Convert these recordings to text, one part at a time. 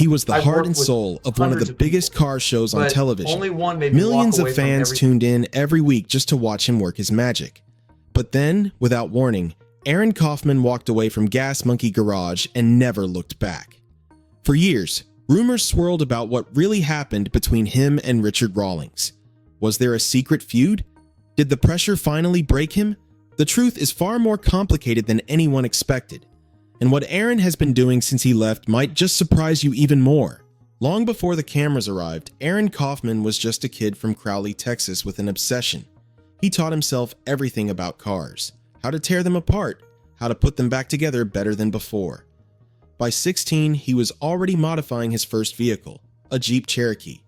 He was the I've heart worked and with soul of one of hundreds the of biggest people, car shows on but television. only one made me walk Millions away of from fans every- tuned in every week just to watch him work his magic. But then, without warning, Aaron Kaufman walked away from Gas Monkey Garage and never looked back. For years, rumors swirled about what really happened between him and Richard Rawlings. Was there a secret feud? Did the pressure finally break him? The truth is far more complicated than anyone expected. And what Aaron has been doing since he left might just surprise you even more. Long before the cameras arrived, Aaron Kaufman was just a kid from Crowley, Texas with an obsession. He taught himself everything about cars, how to tear them apart, how to put them back together better than before. By 16, he was already modifying his first vehicle, a Jeep Cherokee.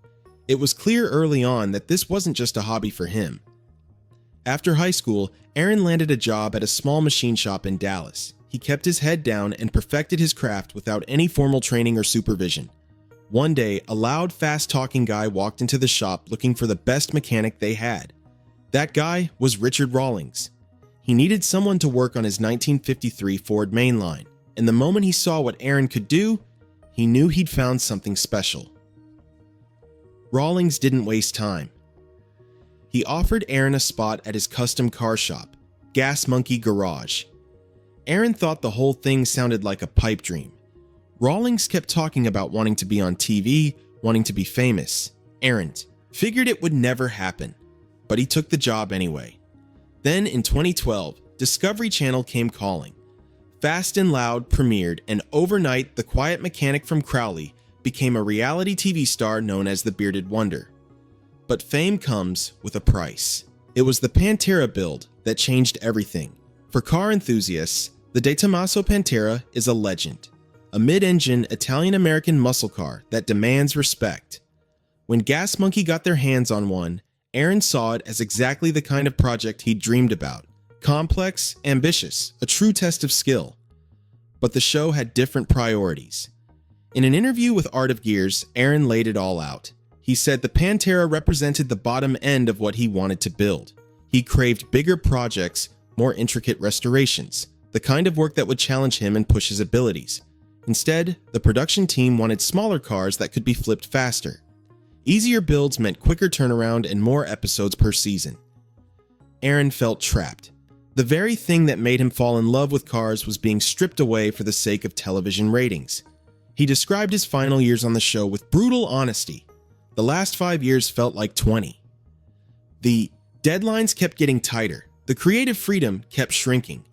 It was clear early on that this wasn't just a hobby for him. After high school, Aaron landed a job at a small machine shop in Dallas. He kept his head down and perfected his craft without any formal training or supervision. One day, a loud, fast-talking guy walked into the shop looking for the best mechanic they had. That guy was Richard Rawlings. He needed someone to work on his 1953 Ford Mainline, and the moment he saw what Aaron could do, he knew he'd found something special. Rawlings didn't waste time. He offered Aaron a spot at his custom car shop, Gas Monkey Garage. Aaron thought the whole thing sounded like a pipe dream. Rawlings kept talking about wanting to be on TV, wanting to be famous. Aaron figured it would never happen, but he took the job anyway. Then in 2012, Discovery Channel came calling. Fast and Loud premiered, and overnight, the quiet mechanic from Crowley became a reality TV star known as the Bearded Wonder. But fame comes with a price. It was the Pantera build that changed everything. For car enthusiasts, the De Tomaso Pantera is a legend, a mid-engine Italian-American muscle car that demands respect. When Gas Monkey got their hands on one, Aaron saw it as exactly the kind of project he'd dreamed about. Complex, ambitious, a true test of skill. But the show had different priorities. In an interview with Art of Gears, Aaron laid it all out. He said the Pantera represented the bottom end of what he wanted to build. He craved bigger projects, more intricate restorations, the kind of work that would challenge him and push his abilities. Instead, the production team wanted smaller cars that could be flipped faster. Easier builds meant quicker turnaround and more episodes per season. Aaron felt trapped. The very thing that made him fall in love with cars was being stripped away for the sake of television ratings. He described his final years on the show with brutal honesty. The last 5 years felt like 20. The deadlines kept getting tighter. The creative freedom kept shrinking.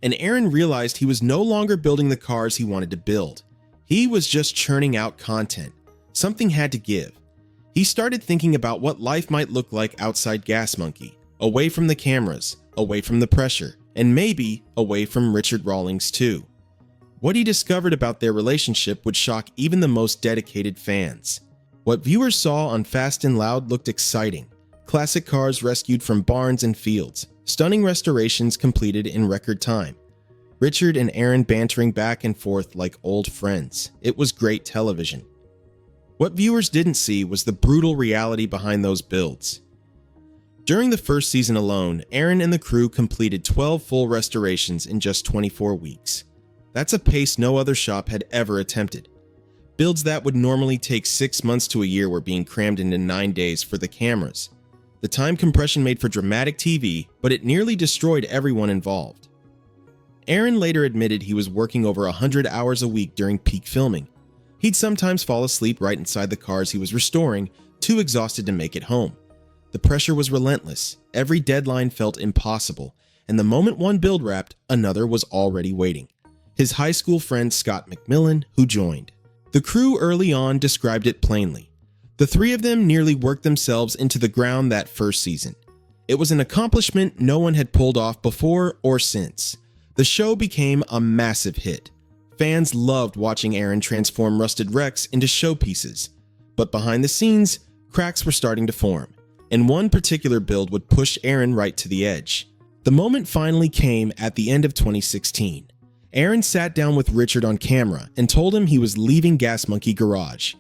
And Aaron realized he was no longer building the cars he wanted to build. He was just churning out content. Something had to give. He started thinking about what life might look like outside Gas Monkey, away from the cameras, away from the pressure, and maybe away from Richard Rawlings too. What he discovered about their relationship would shock even the most dedicated fans. What viewers saw on Fast and Loud looked exciting. Classic cars rescued from barns and fields, stunning restorations completed in record time. Richard and Aaron bantering back and forth like old friends. It was great television. What viewers didn't see was the brutal reality behind those builds. During the first season alone, Aaron and the crew completed 12 full restorations in just 24 weeks. That's a pace no other shop had ever attempted. Builds that would normally take 6 months to a year were being crammed into 9 days for the cameras. The time compression made for dramatic TV, but it nearly destroyed everyone involved. Aaron later admitted he was working over 100 hours a week during peak filming. He'd sometimes fall asleep right inside the cars he was restoring, too exhausted to make it home. The pressure was relentless, every deadline felt impossible, and the moment one build wrapped, another was already waiting. His high school friend Scott McMillan, who joined. The crew early on described it plainly. The three of them nearly worked themselves into the ground that first season. It was an accomplishment no one had pulled off before or since. The show became a massive hit. Fans loved watching Aaron transform rusted wrecks into showpieces. But behind the scenes, cracks were starting to form, and one particular build would push Aaron right to the edge. The moment finally came at the end of 2016. Aaron sat down with Richard on camera and told him he was leaving Gas Monkey Garage.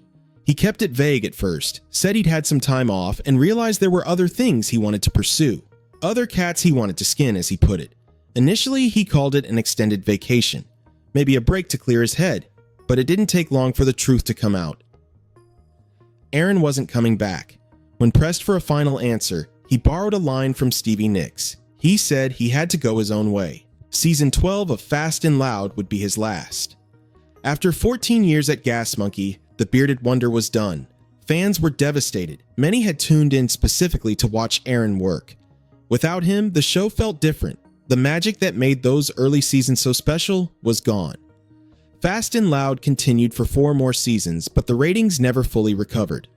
He kept it vague at first, said he'd had some time off, and realized there were other things he wanted to pursue. Other cats he wanted to skin, as he put it. Initially, he called it an extended vacation. Maybe a break to clear his head. but it didn't take long for the truth to come out. Aaron wasn't coming back. When pressed for a final answer, he borrowed a line from Stevie Nicks. He said he had to go his own way. Season 12 of Fast and Loud would be his last. After 14 years at Gas Monkey, the bearded wonder was done. Fans were devastated. Many had tuned in specifically to watch Aaron work. Without him, the show felt different. The magic that made those early seasons so special was gone. Fast and Loud continued for 4 more seasons, but the ratings never fully recovered.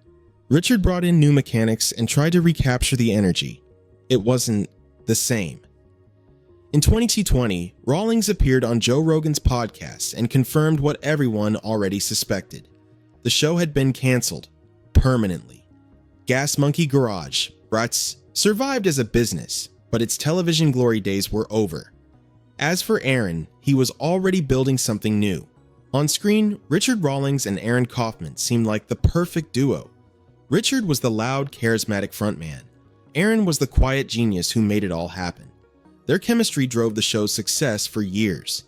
Richard brought in new mechanics and tried to recapture the energy. It wasn't the same. In 2020, Rawlings appeared on Joe Rogan's podcast and confirmed what everyone already suspected. The show had been canceled. Permanently. Gas Monkey Garage, Ruts, survived as a business, but its television glory days were over. As for Aaron, he was already building something new. On screen, Richard Rawlings and Aaron Kaufman seemed like the perfect duo. Richard was the loud, charismatic frontman. Aaron was the quiet genius who made it all happen. Their chemistry drove the show's success for years.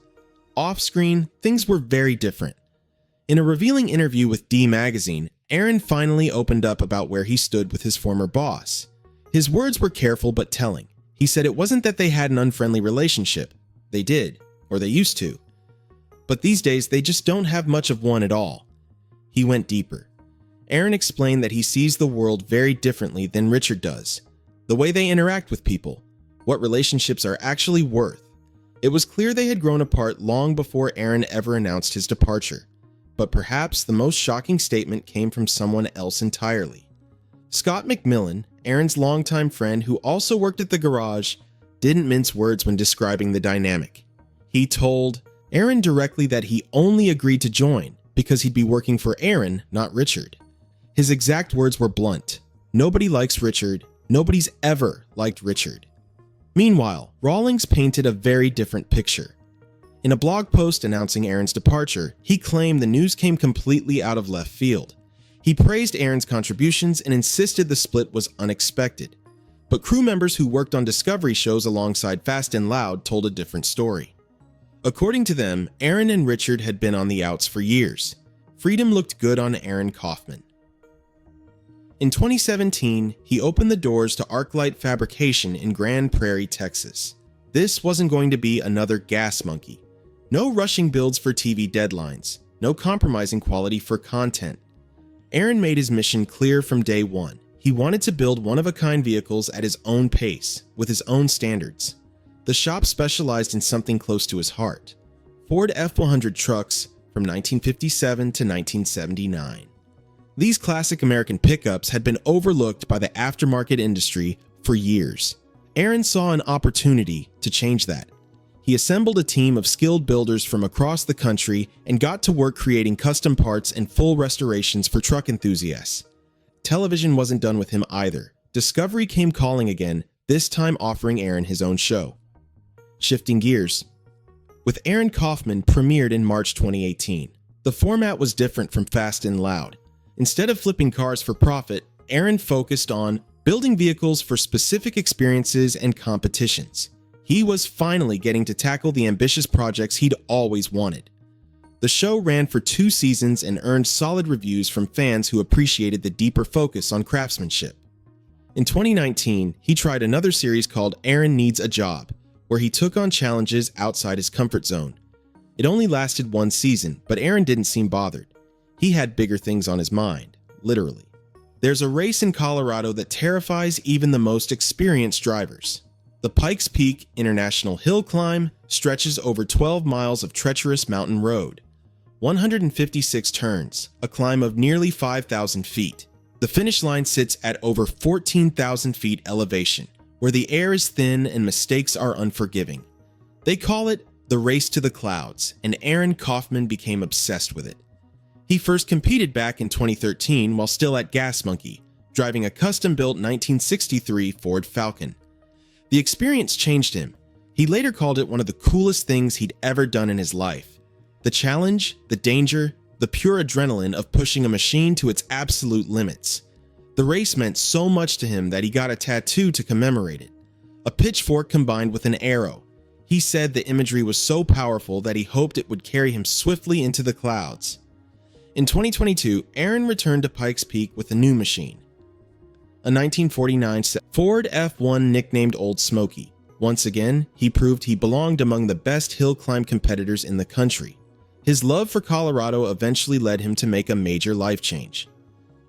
Off-screen, things were very different. In a revealing interview with D Magazine, Aaron finally opened up about where he stood with his former boss. His words were careful but telling. He said it wasn't that they had an unfriendly relationship. They did, or they used to. But these days, they just don't have much of one at all. He went deeper. Aaron explained that he sees the world very differently than Richard does. The way they interact with people, what relationships are actually worth. It was clear they had grown apart long before Aaron ever announced his departure. But perhaps the most shocking statement came from someone else entirely. Scott McMillan, Aaron's longtime friend who also worked at the garage, didn't mince words when describing the dynamic. He told Aaron directly that he only agreed to join because he'd be working for Aaron, not Richard. His exact words were blunt. Nobody likes Richard. Nobody's ever liked Richard. Meanwhile, Rawlings painted a very different picture. In a blog post announcing Aaron's departure, he claimed the news came completely out of left field. He praised Aaron's contributions and insisted the split was unexpected. But crew members who worked on Discovery shows alongside Fast and Loud told a different story. According to them, Aaron and Richard had been on the outs for years. Freedom looked good on Aaron Kaufman. In 2017, he opened the doors to Arclight Fabrication in Grand Prairie, Texas. This wasn't going to be another Gas Monkey. No rushing builds for TV deadlines. No compromising quality for content. Aaron made his mission clear from day one. He wanted to build one-of-a-kind vehicles at his own pace, with his own standards. The shop specialized in something close to his heart. Ford F-100 trucks from 1957 to 1979. These classic American pickups had been overlooked by the aftermarket industry for years. Aaron saw an opportunity to change that. He assembled a team of skilled builders from across the country and got to work creating custom parts and full restorations for truck enthusiasts. Television wasn't done with him either. Discovery came calling again, this time offering Aaron his own show. Shifting gears. With Aaron Kaufman premiered in March 2018. The format was different from Fast and Loud. Instead of flipping cars for profit, Aaron focused on building vehicles for specific experiences and competitions. He was finally getting to tackle the ambitious projects he'd always wanted. The show ran for 2 seasons and earned solid reviews from fans who appreciated the deeper focus on craftsmanship. In 2019, he tried another series called Aaron Needs a Job, where he took on challenges outside his comfort zone. It only lasted 1 season, but Aaron didn't seem bothered. He had bigger things on his mind, literally. There's a race in Colorado that terrifies even the most experienced drivers. The Pikes Peak International Hill Climb stretches over 12 miles of treacherous mountain road, 156 turns, a climb of nearly 5,000 feet. The finish line sits at over 14,000 feet elevation, where the air is thin and mistakes are unforgiving. They call it the race to the clouds, and Aaron Kaufman became obsessed with it. He first competed back in 2013 while still at Gas Monkey, driving a custom-built 1963 Ford Falcon. The experience changed him. He later called it one of the coolest things he'd ever done in his life. The challenge, the danger, the pure adrenaline of pushing a machine to its absolute limits. The race meant so much to him that he got a tattoo to commemorate it. A pitchfork combined with an arrow. He said the imagery was so powerful that he hoped it would carry him swiftly into the clouds. In 2022, Aaron returned to Pikes Peak with a new machine, a 1949 Ford F1 nicknamed Old Smoky. Once again, he proved he belonged among the best hill climb competitors in the country. His love for Colorado eventually led him to make a major life change.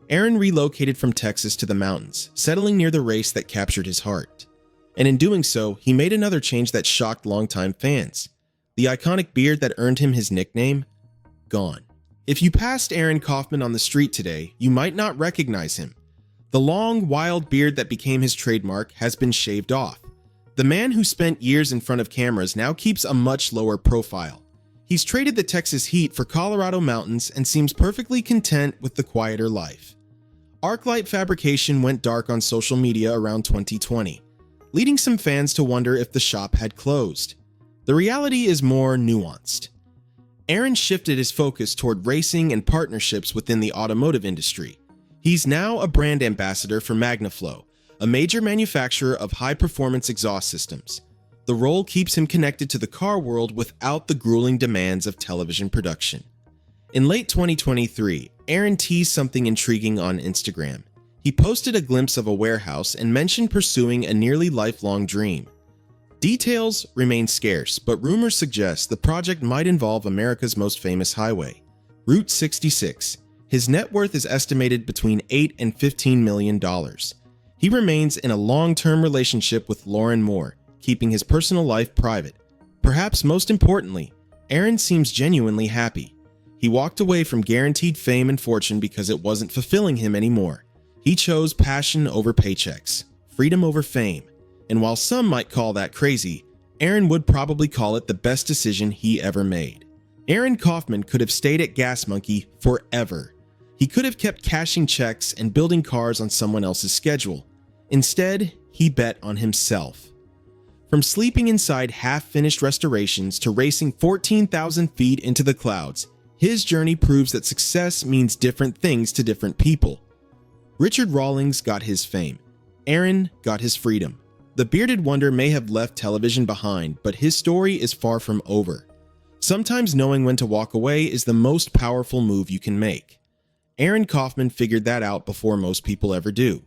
Aaron relocated from Texas to the mountains, settling near the race that captured his heart. And in doing so, he made another change that shocked longtime fans. The iconic beard that earned him his nickname, gone. If you passed Aaron Kaufman on the street today, you might not recognize him. The long, wild beard that became his trademark has been shaved off. The man who spent years in front of cameras now keeps a much lower profile. He's traded the Texas heat for Colorado mountains and seems perfectly content with the quieter life. Arclight Fabrication went dark on social media around 2020, leading some fans to wonder if the shop had closed. The reality is more nuanced. Aaron shifted his focus toward racing and partnerships within the automotive industry. He's now a brand ambassador for MagnaFlow, a major manufacturer of high-performance exhaust systems. The role keeps him connected to the car world without the grueling demands of television production. In late 2023, Aaron teased something intriguing on Instagram. He posted a glimpse of a warehouse and mentioned pursuing a nearly lifelong dream. Details remain scarce, but rumors suggest the project might involve America's most famous highway, Route 66. His net worth is estimated between $8 and $15 million. He remains in a long-term relationship with Lauren Moore, keeping his personal life private. Perhaps most importantly, Aaron seems genuinely happy. He walked away from guaranteed fame and fortune because it wasn't fulfilling him anymore. He chose passion over paychecks, freedom over fame, and while some might call that crazy, Aaron would probably call it the best decision he ever made. Aaron Kaufman could have stayed at Gas Monkey forever. He could have kept cashing checks and building cars on someone else's schedule. Instead, he bet on himself. From sleeping inside half-finished restorations to racing 14,000 feet into the clouds, his journey proves that success means different things to different people. Richard Rawlings got his fame. Aaron got his freedom. The bearded wonder may have left television behind, but his story is far from over. Sometimes knowing when to walk away is the most powerful move you can make. Aaron Kaufman figured that out before most people ever do.